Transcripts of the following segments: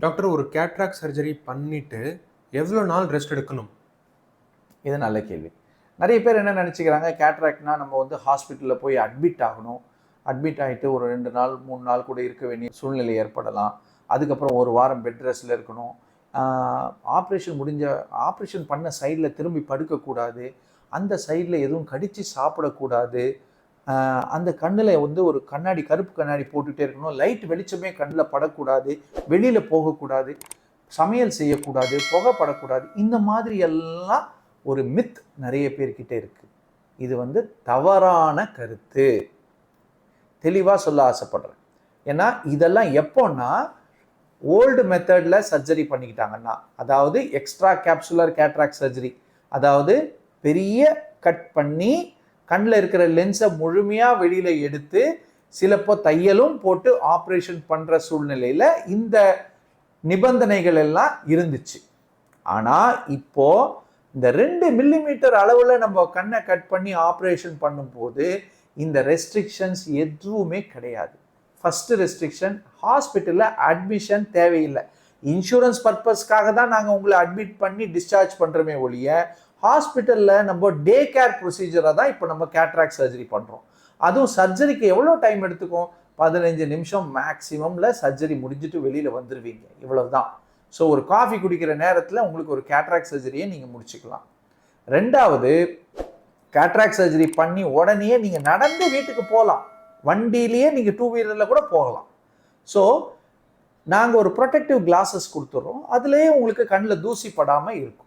Doctor, ஒரு cataract surgery பண்ணிட்டு எவ்வளோ நாள் ரெஸ்ட் எடுக்கணும்? இது நல்ல கேள்வி. நிறைய பேர் என்ன நினச்சிக்கிறாங்க, கேட்ராக்ட்னா நம்ம வந்து ஹாஸ்பிட்டலில் போய் அட்மிட் ஆகணும். அட்மிட் ஆகிட்டு ஒரு 2 நாள் 3 நாள் கூட இருக்க வேண்டிய சூழ்நிலை ஏற்படலாம். அதுக்கப்புறம் ஒரு வாரம் பெட் ரெஸ்ட்டில் இருக்கணும். ஆப்ரேஷன் பண்ண சைடில் திரும்பி படுக்கக்கூடாது. அந்த சைடில் எதுவும் கடித்து சாப்பிடக்கூடாது. அந்த கண்ணில் வந்து ஒரு கண்ணாடி, கருப்பு கண்ணாடி போட்டுகிட்டே இருக்கணும். லைட் வெளிச்சமே கண்ணில் படக்கூடாது. வெளியில் போகக்கூடாது. சமையல் செய்யக்கூடாது. புகைப்படக்கூடாது. இந்த மாதிரி எல்லாம் ஒரு மித் நிறைய பேர்கிட்ட இருக்கு. இது வந்து தவறான கருத்து. தெளிவாக சொல்ல ஆசைப்படுறேன். ஏன்னா இதெல்லாம் எப்போன்னா ஓல்டு மெத்தடில் சர்ஜரி பண்ணிக்கிட்டாங்கன்னா, அதாவது எக்ஸ்ட்ரா கேப்சுலர் கேட்ராக்ட் சர்ஜரி, அதாவது பெரிய கட் பண்ணி கண்ணில் இருக்கிற லென்ஸை முழுமையாக வெளியில் எடுத்து சிலப்போ தையலும் போட்டு ஆப்ரேஷன் பண்ணுற சூழ்நிலையில் இந்த நிபந்தனைகள் எல்லாம் இருந்துச்சு. ஆனால் இப்போது இந்த 2 மில்லிமீட்டர் அளவில் நம்ம கண்ணை கட் பண்ணி ஆப்ரேஷன் பண்ணும்போது இந்த ரெஸ்ட்ரிக்ஷன்ஸ் எதுவுமே கிடையாது. ஃபஸ்ட்டு ரெஸ்ட்ரிக்ஷன், ஹாஸ்பிட்டலில் அட்மிஷன் தேவையில்லை. இன்சூரன்ஸ் பர்பஸ்க்காக தான் நாங்கள் உங்களை அட்மிட் பண்ணி டிஸ்சார்ஜ் பண்ணுறோமே ஒழிய, ஹாஸ்பிட்டலில் நம்ம டே கேர் ப்ரொசீஜரை தான் இப்போ நம்ம கேட்ராக்ட் சர்ஜரி பண்ணுறோம். அதுவும் சர்ஜரிக்கு எவ்வளோ டைம் எடுத்துக்கும்? 15 நிமிஷம் மேக்ஸிமமில் சர்ஜரி முடிஞ்சுட்டு வெளியில் வந்துடுவீங்க. இவ்வளவு தான். ஸோ ஒரு காஃபி குடிக்கிற நேரத்தில் உங்களுக்கு ஒரு கேட்ராக்ட் சர்ஜரியை நீங்கள் முடிச்சுக்கலாம். ரெண்டாவது, கேட்ராக்ட் சர்ஜரி பண்ணி உடனே நீங்கள் நடந்து வீட்டுக்கு போகலாம். வண்டியிலேயே நீங்கள் 2 வீலரில் கூட போகலாம். ஸோ நாங்கள் ஒரு ப்ரொடெக்டிவ் கிளாஸஸ் கொடுத்துட்றோம். அதுலேயே உங்களுக்கு கண்ணில் தூசி படாமல் இருக்கும்.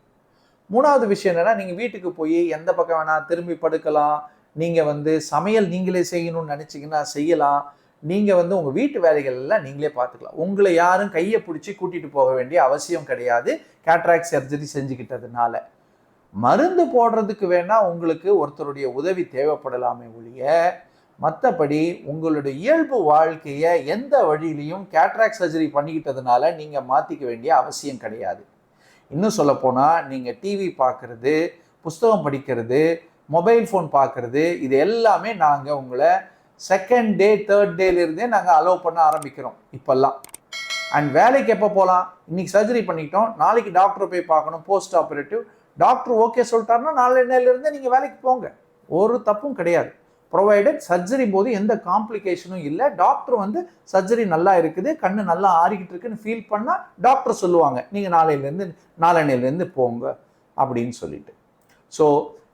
மூணாவது விஷயம் என்னென்னா, நீங்கள் வீட்டுக்கு போய் எந்த பக்கம் வேணால் திரும்பி படுக்கலாம். நீங்கள் வந்து சமையல் நீங்களே செய்யணும்னு நினச்சிங்கன்னா செய்யலாம். நீங்கள் வந்து உங்கள் வீட்டு வேலைகள் எல்லாம் நீங்களே பார்த்துக்கலாம். உங்களை யாரும் கையை பிடிச்சி கூட்டிகிட்டு போக வேண்டிய அவசியம் கிடையாது. கேட்ராக்ட் சர்ஜரி செஞ்சுக்கிட்டதுனால மருந்து போடுறதுக்கு வேணால் உங்களுக்கு ஒருத்தருடைய உதவி தேவைப்படலாமே ஒழிய, மற்றபடி உங்களுடைய இயல்பு வாழ்க்கையை எந்த வழியிலையும் கேட்ராக்ட் சர்ஜரி பண்ணிக்கிட்டதுனால நீங்கள் மாற்றிக்க வேண்டிய அவசியம் கிடையாது. இன்னும் சொல்லப்போனால், நீங்கள் டிவி பார்க்குறது, புஸ்தகம் படிக்கிறது, மொபைல் ஃபோன் பார்க்குறது, இது எல்லாமே நாங்கள் உங்களை செகண்ட் டே 3rd டேலேருந்தே நாங்கள் அலோவ் பண்ண ஆரம்பிக்கிறோம் இப்போல்லாம். அண்ட் வேலைக்கு எப்போ போகலாம்? இன்றைக்கி சர்ஜரி பண்ணிக்கிட்டோம், நாளைக்கு டாக்டரை போய் பார்க்கணும், போஸ்ட் ஆப்ரேட்டிவ். டாக்டர் ஓகே சொல்லிட்டாருன்னா நாளையிலேருந்தே நீங்கள் வேலைக்கு போங்க. ஒரு தப்பும் கிடையாது. ப்ரொவைடட் சர்ஜரி போது எந்த காம்ப்ளிகேஷனும் இல்லை. டாக்டர் வந்து சர்ஜரி நல்லா இருக்குது, கண்ணு நல்லா ஆறிக்கிட்டு இருக்குன்னு ஃபீல் பண்ணால் டாக்டர் சொல்லுவாங்க, நீங்கள் நாளையிலேருந்து போங்க அப்படின்னு சொல்லிட்டு. ஸோ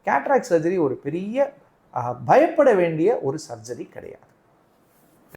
கேட்ராக்ட் சர்ஜரி ஒரு பெரிய பயப்பட வேண்டிய ஒரு சர்ஜரி கிடையாது.